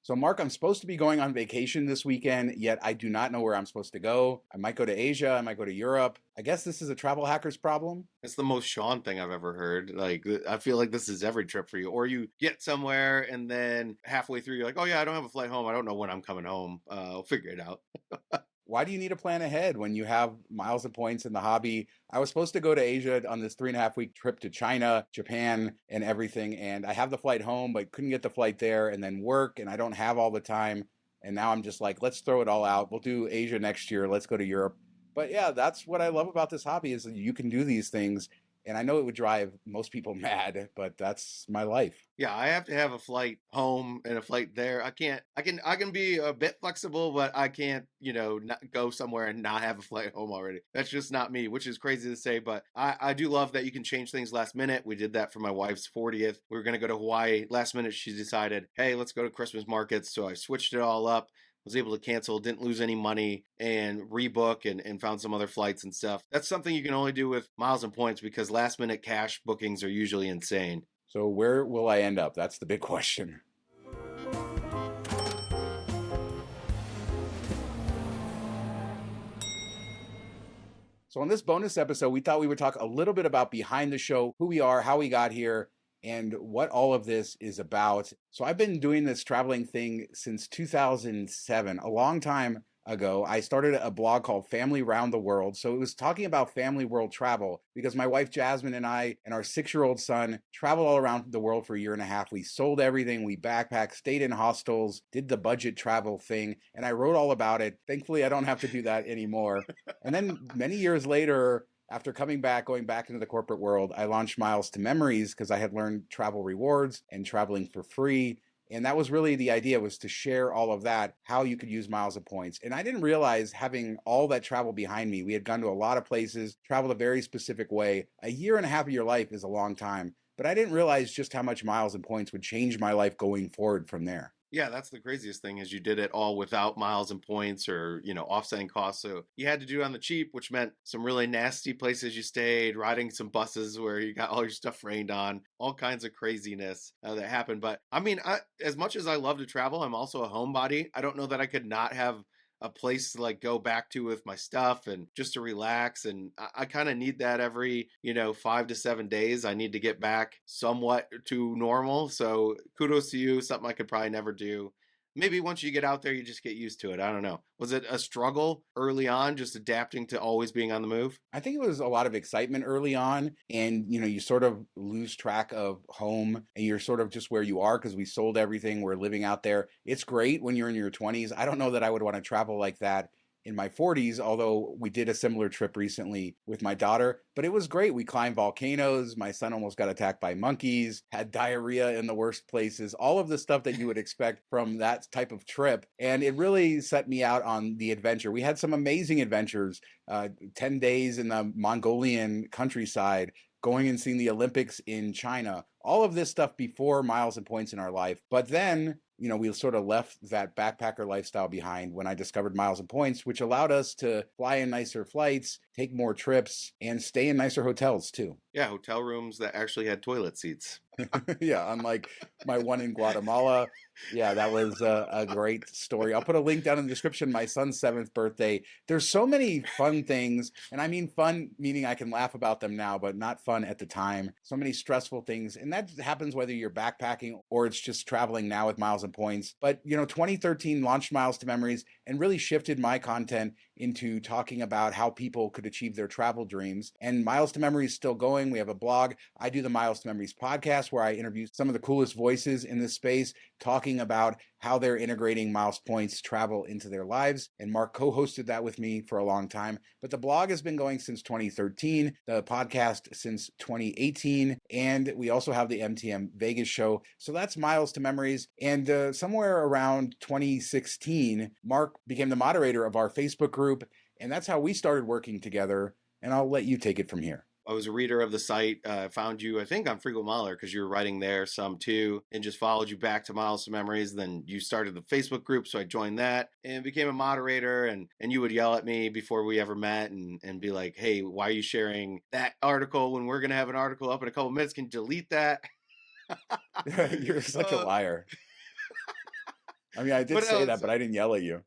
So, Mark, I'm supposed to be going on vacation this weekend, yet I do not know where I'm supposed to go. I might go to Asia, I might go to Europe. I guess this is a travel hacker's problem. It's the most Sean thing I've ever heard. Like, I feel like this is every trip for you. Or you get somewhere and then halfway through, you're like, oh, yeah, I don't have a flight home. I don't know when I'm coming home. I'll figure it out. Why do you need to plan ahead when you have miles and points in the hobby? I was supposed to go to Asia on this 3.5 week trip to China, Japan, and everything. And I have the flight home, but couldn't get the flight there and then work. And I don't have all the time. And now I'm just like, let's throw it all out. We'll do Asia next year. Let's go to Europe. But yeah, that's what I love about this hobby is that you can do these things. And I know it would drive most people mad, but that's my life. Yeah, I have to have a flight home and a flight there. I can be a bit flexible, but I can't, not go somewhere and not have a flight home already. That's just not me, which is crazy to say, but I do love that you can change things last minute. We did that for my wife's 40th. We were going to go to Hawaii. Last minute, she decided, hey, let's go to Christmas markets. So I switched it all up, was able to cancel, didn't lose any money, and rebook and found some other flights and stuff. That's something you can only do with miles and points because last minute cash bookings are usually insane. So where will I end up? That's the big question. So on this bonus episode, we thought we would talk a little bit about behind the show, who we are, how we got here, and what all of this is about. So I've been doing this traveling thing since 2007, a long time ago. I started a blog called Family Round the World. So it was talking about family world travel because my wife Jasmine and I and our 6-year-old son traveled all around the world for a year and a half. We sold everything. We backpacked, stayed in hostels, did the budget travel thing, and I wrote all about it. Thankfully, I don't have to do that anymore. And then many years later, after going back into the corporate world, I launched Miles to Memories because I had learned travel rewards and traveling for free. And that was really the idea, was to share all of that, how you could use miles and points. And I didn't realize, having all that travel behind me, we had gone to a lot of places, traveled a very specific way. A year and a half of your life is a long time, but I didn't realize just how much miles and points would change my life going forward from there. Yeah, that's the craziest thing is you did it all without miles and points or, offsetting costs. So you had to do it on the cheap, which meant some really nasty places you stayed, riding some buses where you got all your stuff rained on, all kinds of craziness that happened. But I mean, as much as I love to travel, I'm also a homebody. I don't know that I could not have a place to like go back to with my stuff and just to relax. And I kind of need that every, 5 to 7 days. I need to get back somewhat to normal. So kudos to you. Something I could probably never do. Maybe once you get out there, you just get used to it. I don't know. Was it a struggle early on, just adapting to always being on the move? I think it was a lot of excitement early on, and you sort of lose track of home and you're sort of just where you are because we sold everything. We're living out there. It's great when you're in your 20s. I don't know that I would want to travel like that in my 40s, although we did a similar trip recently with my daughter, but it was great. We climbed volcanoes. My son almost got attacked by monkeys, had diarrhea in the worst places, all of the stuff that you would expect from that type of trip. And it really set me out on the adventure. We had some amazing adventures, 10 days in the Mongolian countryside, going and seeing the Olympics in China, all of this stuff before miles and points in our life. But then, we sort of left that backpacker lifestyle behind when I discovered miles and points, which allowed us to fly in nicer flights, take more trips, and stay in nicer hotels too. Yeah, hotel rooms that actually had toilet seats. Yeah, unlike my one in Guatemala. Yeah, that was a great story. I'll put a link down in the description. My son's 7th birthday. There's so many fun things, and I mean fun meaning I can laugh about them now, but not fun at the time. So many stressful things, and that happens whether you're backpacking or it's just traveling now with miles and points. But 2013 launched Miles to Memories and really shifted my content into talking about how people could achieve their travel dreams. And Miles to Memories is still going. We have a blog. I do the Miles to Memories podcast where I interview some of the coolest voices in this space, talking about how they're integrating miles points travel into their lives. And Mark co-hosted that with me for a long time. But the blog has been going since 2013, the podcast since 2018, and we also have the MTM Vegas show. So that's Miles to Memories. And somewhere around 2016, Mark became the moderator of our Facebook group, and that's how we started working together. And I'll let you take it from here. I was a reader of the site. Found you, I think, on Frequent Miler because you were writing there some too, and just followed you back to Miles to Memories. Then you started the Facebook group, so I joined that and became a moderator. And you would yell at me before we ever met and be like, "Hey, why are you sharing that article when we're going to have an article up in a couple minutes? Can you delete that?" You're such a liar. I mean, I did But say no, that, but I didn't yell at you.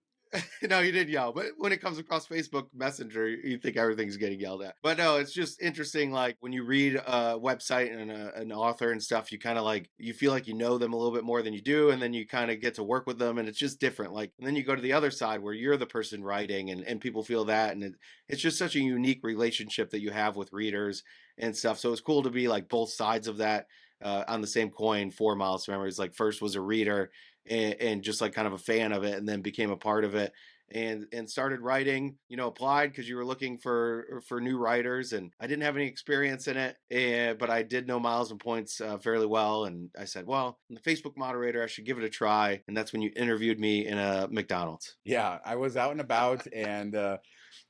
no, you did yell, but when it comes across Facebook Messenger, you think everything's getting yelled at. But no, it's just interesting. Like when you read a website and an author and stuff, you kind of like, you feel like you know them a little bit more than you do. And then you kind of get to work with them and it's just different. Like, and then you go to the other side where you're the person writing and people feel that. And it's just such a unique relationship that you have with readers and stuff. So it's cool to be like both sides of that. On the same coin, 4 miles to memories. Like first was a reader and just like kind of a fan of it, and then became a part of it and started writing, applied because you were looking for new writers, and I didn't have any experience in it, but I did know miles and points fairly well, and I said, well, I'm the Facebook moderator, I should give it a try. And that's when you interviewed me in a McDonald's. Yeah, I was out and about, and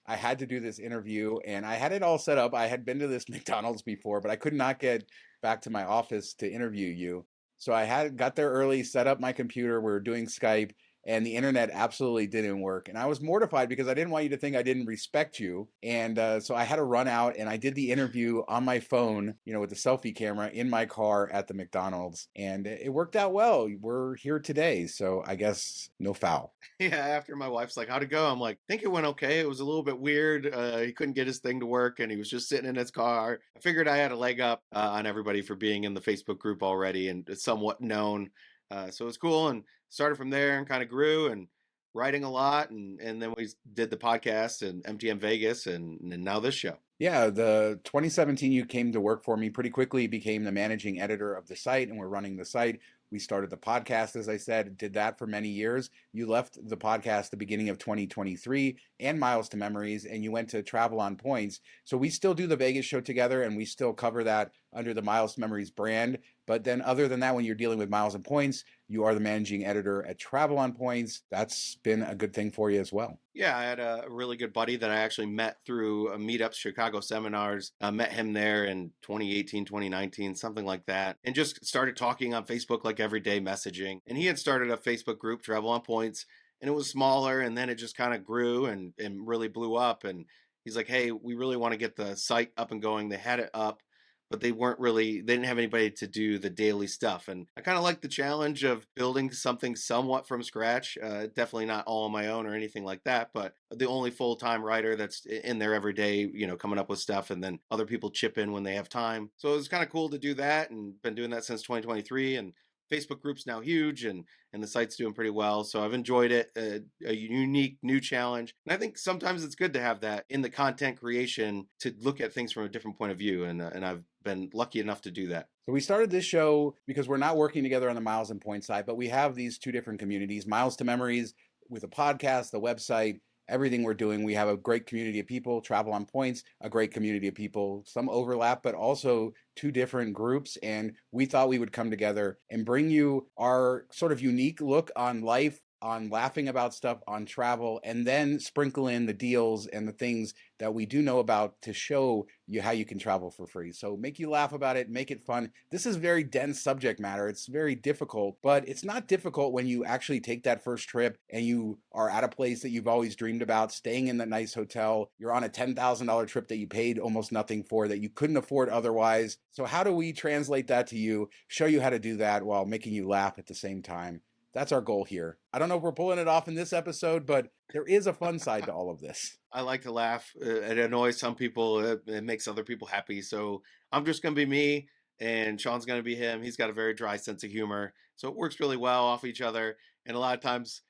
I had to do this interview, and I had it all set up. I had been to this McDonald's before, but I could not get back to my office to interview you. So I had got there early, set up my computer. We were doing Skype, and the internet absolutely didn't work. And I was mortified because I didn't want you to think I didn't respect you. And so I had to run out, and I did the interview on my phone, with the selfie camera in my car at the McDonald's, and it worked out well. We're here today, so I guess no foul. Yeah, after my wife's like, how'd it go? I'm like, I think it went okay. It was a little bit weird. He couldn't get his thing to work and he was just sitting in his car. I figured I had a leg up on everybody for being in the Facebook group already and somewhat known. So it was cool, and started from there and kind of grew and writing a lot. And then we did the podcast and MTM Vegas and now this show. Yeah, the 2017 you came to work for me pretty quickly, became the managing editor of the site, and we're running the site. We started the podcast, as I said, did that for many years. You left the podcast the beginning of 2023 and Miles to Memories, and you went to Travel on Points. So we still do the Vegas show together, and we still cover that under the Miles to Memories brand. But then other than that, when you're dealing with Miles and Points, you are the managing editor at Travel on Points. That's been a good thing for you as well. Yeah, I had a really good buddy that I actually met through meetups, Chicago seminars. I met him there in 2018, 2019, something like that, and just started talking on Facebook like every day, messaging. And he had started a Facebook group, Travel on Points, and it was smaller, and then it just kind of grew and really blew up. And he's like, hey, we really want to get the site up and going. They had it up, but they didn't have anybody to do the daily stuff. And I kind of like the challenge of building something somewhat from scratch. Definitely not all on my own or anything like that, but the only full-time writer that's in there every day, coming up with stuff, and then other people chip in when they have time. So it was kind of cool to do that, and been doing that since 2023. And Facebook group's now huge, and the site's doing pretty well. So I've enjoyed it, a unique new challenge. And I think sometimes it's good to have that in the content creation, to look at things from a different point of view. And I've been lucky enough to do that. So we started this show because we're not working together on the Miles and Points side, but we have these two different communities, Miles to Memories with a podcast, the website, everything we're doing. We have a great community of people, Travel on Points, a great community of people, some overlap, but also two different groups. And we thought we would come together and bring you our sort of unique look on life, on laughing about stuff, on travel, and then sprinkle in the deals and the things that we do know about to show you how you can travel for free. So make you laugh about it, make it fun. This is very dense subject matter. It's very difficult, but it's not difficult when you actually take that first trip and you are at a place that you've always dreamed about, staying in the nice hotel. You're on a $10,000 trip that you paid almost nothing for, that you couldn't afford otherwise. So how do we translate that to you, show you how to do that while making you laugh at the same time? That's our goal here. I don't know if we're pulling it off in this episode, but there is a fun side to all of this. I like to laugh. It annoys some people. It makes other people happy. So I'm just going to be me, and Shawn's going to be him. He's got a very dry sense of humor. So it works really well off each other. And a lot of times,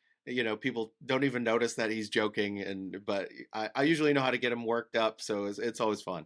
people don't even notice that he's joking. But I usually know how to get him worked up. So it's always fun.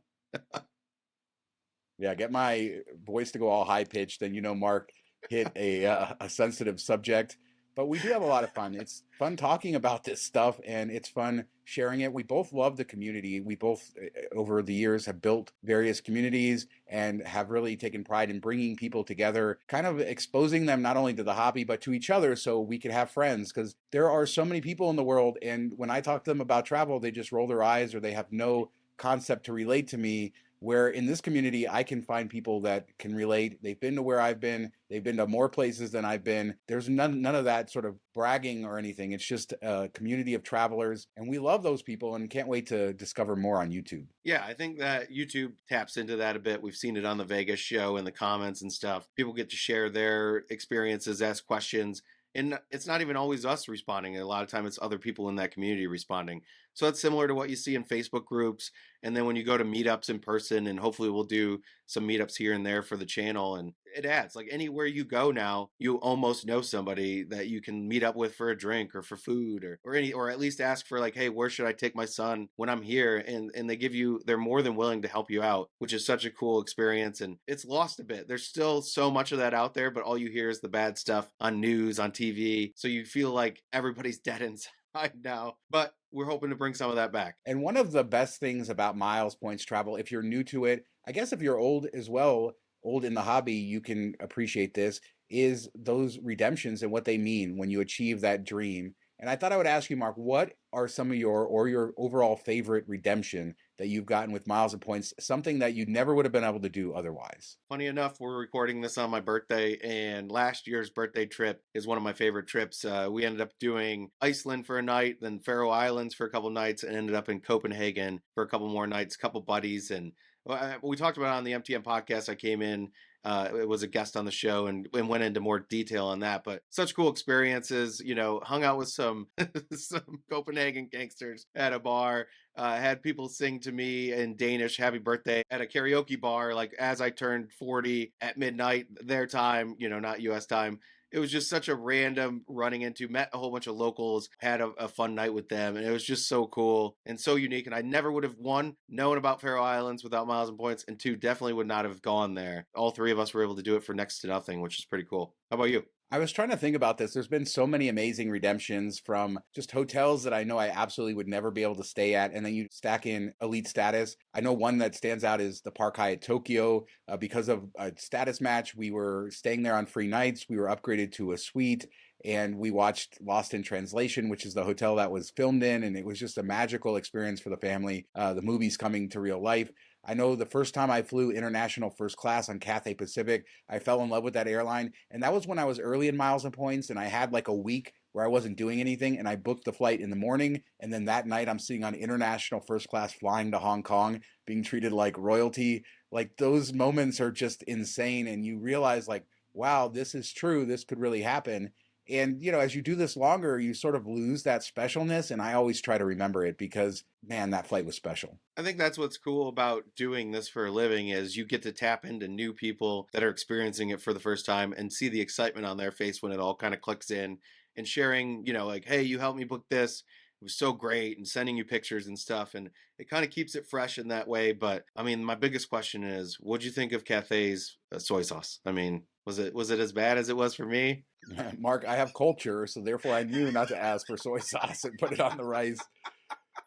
Yeah, get my voice to go all high pitched, and Mark hit a sensitive subject. But we do have a lot of fun. It's fun talking about this stuff, and it's fun sharing it. We both love the community. We both, over the years, have built various communities and have really taken pride in bringing people together, kind of exposing them not only to the hobby, but to each other so we could have friends. Because there are so many people in the world, and when I talk to them about travel, they just roll their eyes or they have no concept to relate to me. Where in this community, I can find people that can relate. They've been to where I've been. They've been to more places than I've been. There's none of that sort of bragging or anything. It's just a community of travelers. And we love those people and can't wait to discover more on YouTube. Yeah, I think that YouTube taps into that a bit. We've seen it on the Vegas show in the comments and stuff. People get to share their experiences, ask questions. And it's not even always us responding. A lot of time it's other people in that community responding. So that's similar to what you see in Facebook groups. And then when you go to meetups in person, and hopefully we'll do some meetups here and there for the channel, and it adds, like, anywhere you go now, you almost know somebody that you can meet up with for a drink or for food, or at least ask for, like, hey, where should I take my son when I'm here? And they're more than willing to help you out, which is such a cool experience. And it's lost a bit. There's still so much of that out there, but all you hear is the bad stuff on news, on TV. So you feel like everybody's dead inside now, but we're hoping to bring some of that back. And one of the best things about miles points travel, if you're new to it, I guess if you're old as well, old in the hobby, you can appreciate this, is those redemptions and what they mean when you achieve that dream. And I thought I would ask you, Mark, what are some of your overall favorite redemption that you've gotten with miles and points, something that you never would have been able to do otherwise? Funny enough, we're recording this on my birthday, and last year's birthday trip is one of my favorite trips. We ended up doing Iceland for a night, then Faroe Islands for a couple nights, and ended up in Copenhagen for a couple more nights, couple buddies. And we talked about it on the MTM podcast. I came in, it was a guest on the show, and went into more detail on that. But such cool experiences, hung out with some some Copenhagen gangsters at a bar. Had people sing to me in Danish happy birthday at a karaoke bar, like as I turned 40 at midnight, their time, not US time. It was just such a random running into, met a whole bunch of locals, had a fun night with them. And it was just so cool and so unique. And I never would have, one, known about Faroe Islands without miles and points, and two, definitely would not have gone there. All three of us were able to do it for next to nothing, which is pretty cool. How about you? I was trying to think about this. There's been so many amazing redemptions from just hotels that I know I absolutely would never be able to stay at. And then you stack in elite status. I know one that stands out is the Park Hyatt Tokyo. Because of a status match, we were staying there on free nights. We were upgraded to a suite, and we watched Lost in Translation, which is the hotel that was filmed in. And it was just a magical experience for the family. The movie's coming to real life. I know the first time I flew international first class on Cathay Pacific, I fell in love with that airline. And that was when I was early in miles and points, and I had like a week where I wasn't doing anything, and I booked the flight in the morning. And then that night I'm sitting on international first class flying to Hong Kong, being treated like royalty. Like, those moments are just insane. And you realize, like, wow, this is true. This could really happen. And, as you do this longer, you sort of lose that specialness. And I always try to remember it because, man, that flight was special. I think that's what's cool about doing this for a living, is you get to tap into new people that are experiencing it for the first time and see the excitement on their face when it all kind of clicks in, and sharing, like, hey, you helped me book this. It was so great, and sending you pictures and stuff. And it kind of keeps it fresh in that way. But I mean, my biggest question is, what'd you think of Cathay's soy sauce? I mean, was it as bad as it was for me? Mark, I have culture, so therefore I knew not to ask for soy sauce and put it on the rice.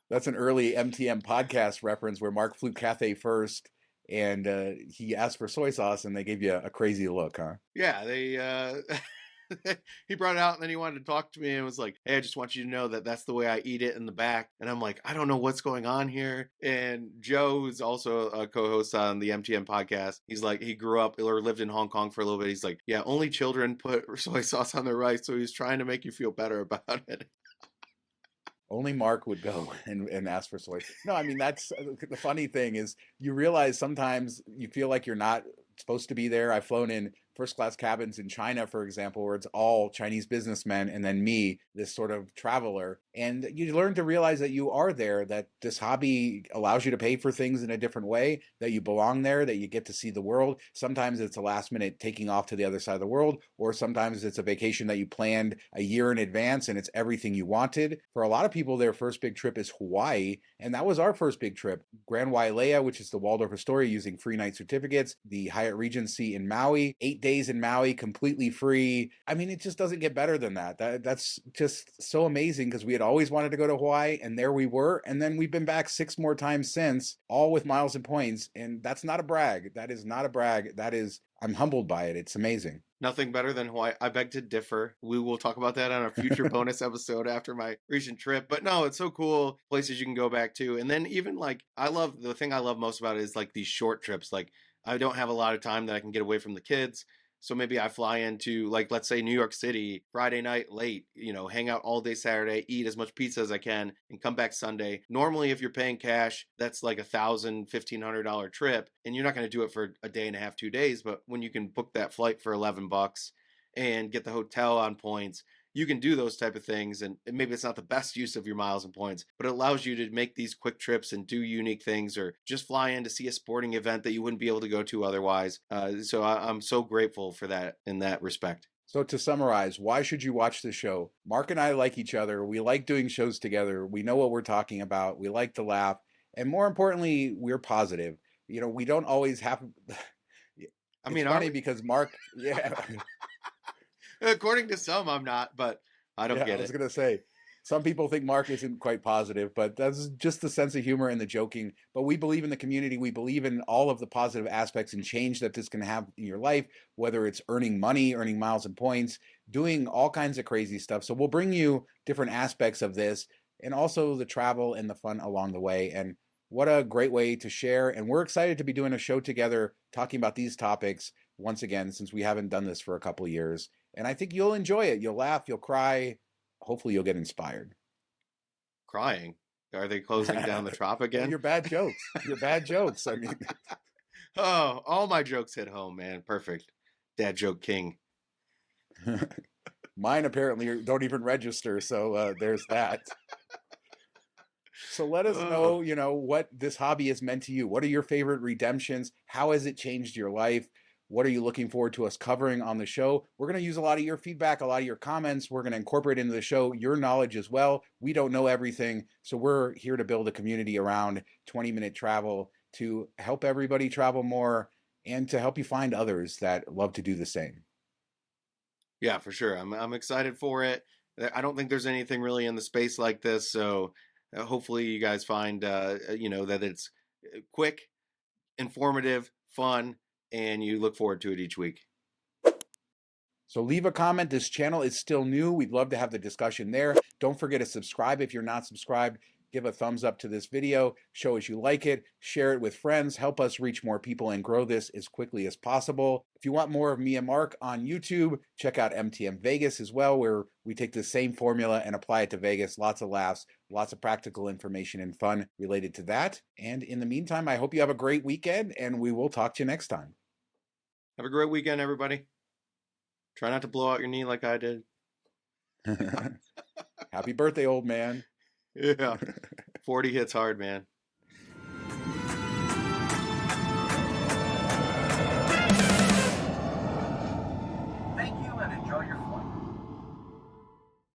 That's an early MTM podcast reference where Mark flew Cathay first, and he asked for soy sauce, and they gave you a crazy look, huh? Yeah, they he brought it out, and then he wanted to talk to me and was like, hey, I just want you to know that that's the way I eat it in the back. And I'm like, I don't know what's going on here. And Joe, who's also a co-host on the MTM podcast, he's like, he grew up or lived in Hong Kong for a little bit. He's like, yeah, only children put soy sauce on their rice. So he's trying to make you feel better about it. Only Mark would go and ask for soy. No, I mean, that's the funny thing is you realize sometimes you feel like you're not supposed to be there. I've flown in first class cabins in China, for example, where it's all Chinese businessmen and then me, this sort of traveler. And you learn to realize that you are there, that this hobby allows you to pay for things in a different way, that you belong there, that you get to see the world. Sometimes it's a last minute taking off to the other side of the world, or sometimes it's a vacation that you planned a year in advance and it's everything you wanted. For a lot of people, their first big trip is Hawaii. And that was our first big trip. Grand Wailea, which is the Waldorf Astoria, using free night certificates, the Hyatt Regency in Maui, 8 days in Maui, completely free. I mean, it just doesn't get better than that. That's just so amazing, because we had always wanted to go to Hawaii, and there we were. And then we've been back 6 more times since, all with miles and points. And that's not a brag. That is not a brag. That is, I'm humbled by it. It's amazing. Nothing better than Hawaii. I beg to differ. We will talk about that on a future bonus episode after my recent trip. But no, it's so cool. Places you can go back to. And then even like, the thing I love most about it is like these short trips. Like, I don't have a lot of time that I can get away from the kids. So maybe I fly into, like, let's say New York City, Friday night late, hang out all day Saturday, eat as much pizza as I can, and come back Sunday. Normally, if you're paying cash, that's like $1,000, $1,500 trip, and you're not going to do it for a day and a half, 2 days. But when you can book that flight for $11 and get the hotel on points, you can do those type of things. And maybe it's not the best use of your miles and points, but it allows you to make these quick trips and do unique things, or just fly in to see a sporting event that you wouldn't be able to go to otherwise. So I'm so grateful for that in that respect. So to summarize, why should you watch the show? Mark and I like each other. We like doing shows together. We know what we're talking about. We like to laugh. And more importantly, we're positive. You know, we don't always have I it's mean, are funny we? because Mark, yeah, According to some, I'm not, but I don't yeah, I get was it. gonna say some people think Mark isn't quite positive, but that's just the sense of humor and the joking. But we believe in the community. We believe in all of the positive aspects and change that this can have in your life, whether it's earning money, earning miles and points, doing all kinds of crazy stuff. So we'll bring you different aspects of this and also the travel and the fun along the way. And what a great way to share. And we're excited to be doing a show together talking about these topics once again, since we haven't done this for a couple of years. And I think you'll enjoy it. You'll laugh, you'll cry. Hopefully, you'll get inspired. Crying. Are they closing down the trop Well, again? your bad jokes. Your bad jokes. I mean, Oh, all my jokes hit home, man. Perfect. Dad joke king. mine apparently don't even register. So there's that. So let us Oh, know, what this hobby has meant to you. What are your favorite redemptions? How has it changed your life? What are you looking forward to us covering on the show? We're going to use a lot of your feedback, a lot of your comments. We're going to incorporate into the show your knowledge as well. We don't know everything. So we're here to build a community around 20-minute travel to help everybody travel more and to help you find others that love to do the same. yeah, for sure. I'm excited for it. I don't think there's anything really in the space like this, so hopefully you guys find that it's quick, informative, fun, and you look forward to it each week. So leave a comment. This channel is still new. We'd love to have the discussion there. Don't forget to subscribe if you're not subscribed. Give a thumbs up to this video. Show us you like it. Share it with friends. Help us reach more people and grow this as quickly as possible. If you want more of me and Mark on YouTube, check out MTM Vegas as well, where we take the same formula and apply it to Vegas. Lots of laughs, lots of practical information and fun related to that. And in the meantime, I hope you have a great weekend, and we will talk to you next time. Have a great weekend, everybody. Try not to blow out your knee like I did. Happy birthday, old man. Yeah. 40 hits hard, man.